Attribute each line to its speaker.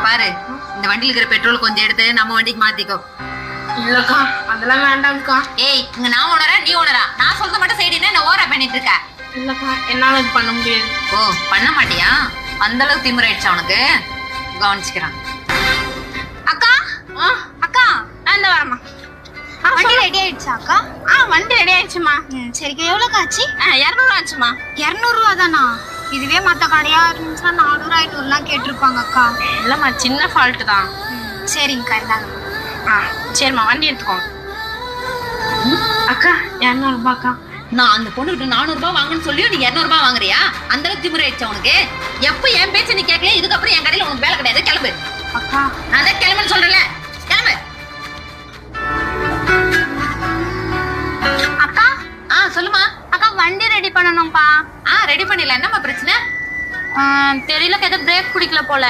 Speaker 1: பாரு, இந்த வண்டியில இருக்கிற பெட்ரோல் கொஞ்சம் எடுத்து நம்ம வண்டிக்கு மாத்திக்கோ.
Speaker 2: இல்லக்கா அதெல்லாம் வேண்டாம்க்கா.
Speaker 1: ஏய், இங்க நான் ஓனரா நீ ஓனரா? நான் சொல்றது மட்டும் செய்டினா என்ன ஓவரா பண்ணிட்டு இருக்க?
Speaker 2: இல்லக்கா என்னால இது பண்ண முடியாது.
Speaker 1: ஓ, பண்ண மாட்டியா? அந்த அளவுக்கு திமிராயிடுச்சா உனக்கு? கவனிச்சுக்கிறான்.
Speaker 3: அக்கா அக்கா
Speaker 2: நான் இந்த வரமா.
Speaker 3: வண்டி ரெடி ஆயிடுச்சா அக்கா?
Speaker 2: வண்டி ரெடி ஆயிடுச்சுமா.
Speaker 3: சரிக்கா, எவ்வளோக்கா ஆச்சு?
Speaker 2: 200 ஆச்சுமா.
Speaker 3: 200 ரூபா தானா? இதுவே மற்ற கடையா இருந்துச்சுன்னா 400 500லாம் கேட்டிருப்பாங்க அக்கா.
Speaker 2: இல்லம்மா, சின்ன ஃபால்ட் தான்.
Speaker 3: சரிங்கக்கா, இருந்தாங்க.
Speaker 2: சரிம்மா, வண்டி எடுத்துக்கோங்க. அக்கா 200 ரூபாய்க்கா.
Speaker 1: நான் அந்த பொண்ணுகிட்ட 400 ரூபாய் வாங்கணும்னு சொல்லி நீ 200 ரூபாய் வாங்குறியா? அந்த அளவுக்கு திமிராயிடுச்சா உனக்கு? எப்ப என் பேச்ச நீ கேட்கல, இதுக்கப்புறம் என் கடையில உனக்கு வேலை கிடையாது. கிளம்பு.
Speaker 2: அக்கா
Speaker 1: அதான் கிளம்புன்னு சொல்றல, கிளம்பு.
Speaker 3: அக்கா
Speaker 1: சொல்லுமா.
Speaker 3: அக்கா வண்டி ரெடி பண்ணணும்ப்பா.
Speaker 1: ரெடி பண்ணிடலாம். என்னம்மா பிரச்சனை?
Speaker 3: தெரியல, ஏதோ பிரேக் பிடிக்கல போல.